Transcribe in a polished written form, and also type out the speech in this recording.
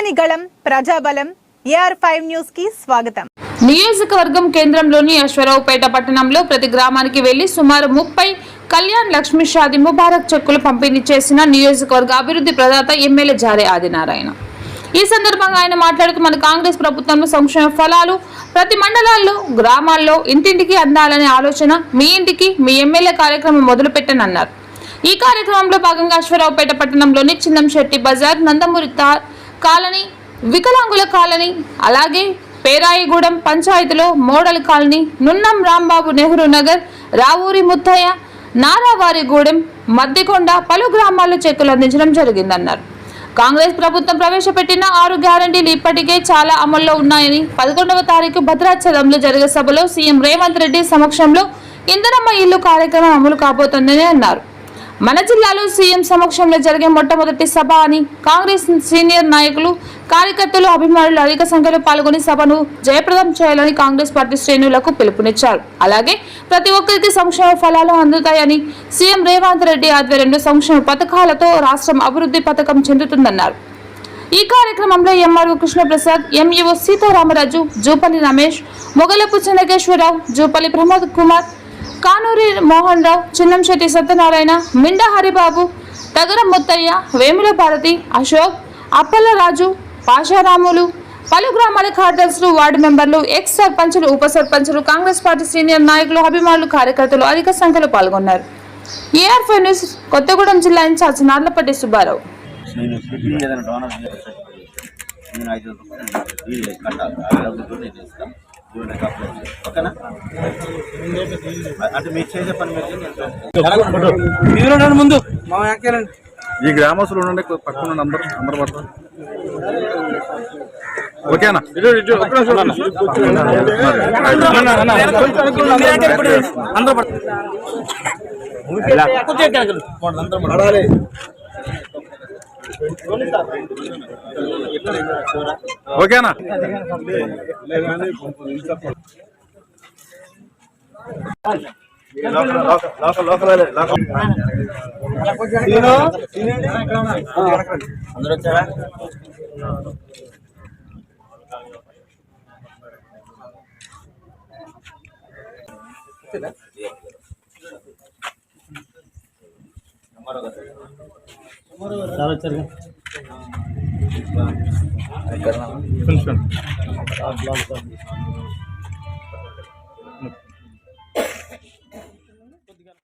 ప్రజని గళం ప్రజాబలం AR5 news కి స్వాగతం. నియోజకవర్గం కేంద్రంలోని అశ్వరావుపేట పట్టణంలో ప్రతి గ్రామానికి వెళ్లి సుమారు 30 కళ్యాణ్ లక్ష్మీ షాది ముబారక్ చెక్కులు పంపిణీ చేసిన నియోజకవర్గ అభివృద్ధి ప్రదాత ఎమ్మెల్యే జారే ఆదినారాయణ. ఈ సందర్భంగా ఆయన మాట్లాడుతూ మన కాంగ్రెస్ ప్రభుత్వంలో సంక్షేమ ఫలాలు ప్రతి మండలాల్లో గ్రామాల్లో ఇంటింటికి అందాలనే ఆలోచన మీ ఇంటికి మీ ఎమ్మెల్యే కార్యక్రమం మొదలుపెట్టనన్నారు. ఈ కార్యక్రమంలో భాగంగా అశ్వరావుపేట పట్టణంలోని చిన్నంశెట్టి బజార్, నందమూరి కాలనీ, వికలాంగుల కాలనీ, అలాగే పేరాయిగూడెం పంచాయతీలో మోడల్ కాలనీ, నున్నం రాంబాబు నెహ్రూ నగర్, రావూరి ముత్తయ్య, నారావారిగూడెం, మద్దికొండ పలు గ్రామాల్లో చెక్కులు అందించడం జరిగిందన్నారు. కాంగ్రెస్ ప్రభుత్వం ప్రవేశపెట్టిన 6 గ్యారంటీలు ఇప్పటికే చాలా అమల్లో ఉన్నాయని, 11వ తారీఖు భద్రాచలంలో జరిగే సభలో సీఎం రేవంత్ రెడ్డి సమక్షంలో ఇందిరమ్మ ఇల్లు కార్యక్రమం అమలు కాబోతోందని అన్నారు. మన జిల్లాలో సీఎం సమక్షంలో జరిగే మొట్టమొదటి సభ అని కాంగ్రెస్ సీనియర్ నాయకులు, కార్యకర్తలు, అభిమానులు అధిక సంఖ్యలో పాల్గొని సభను జయప్రదం చేయాలని కాంగ్రెస్ పార్టీ శ్రేణులకు పిలుపునిచ్చారు. అలాగే ప్రతి ఒక్కరికి సంక్షేమ ఫలాలు అందుతాయని, సీఎం రేవంత్ రెడ్డి ఆధ్వర్యంలో సంక్షేమ పథకాలతో రాష్ట్రం అభివృద్ధి పథకం చెందుతుందన్నారు. ఈ కార్యక్రమంలో ఎంఆర్ఓ కృష్ణప్రసాద్, ఎంఈఓ సీతారామరాజు, జూపల్లి రమేష్, మొగలపు చెన్నకేశ్వరరావు, జూపల్లి ప్రమోద్ కుమార్, కానూరి మోహన్ రావు, చిన్నంశెట్టి సత్యనారాయణ, మిండా హరిబాబు, తగరం ముత్తయ్య, వేముల భారతి, అశోక్, అప్పల రాజు, పాషారాములు, పలు గ్రామాల కార్యదర్శులు, వార్డు మెంబర్లు, ఎక్స్ సర్పంచులు, ఉప సర్పంచులు, కాంగ్రెస్ పార్టీ సీనియర్ నాయకులు, అభిమానులు, కార్యకర్తలు అధిక సంఖ్యలో పాల్గొన్నారు. AR5 న్యూస్ కొత్తగూడెం జిల్లా ఇన్ఛార్జ్ నార్లపట్టి సుబ్బారావు. ముందు ఈ గ్రామస్తులు ఉండండి, పక్కన అందరు పడతారు. ఓకేనా? ఓకేనా?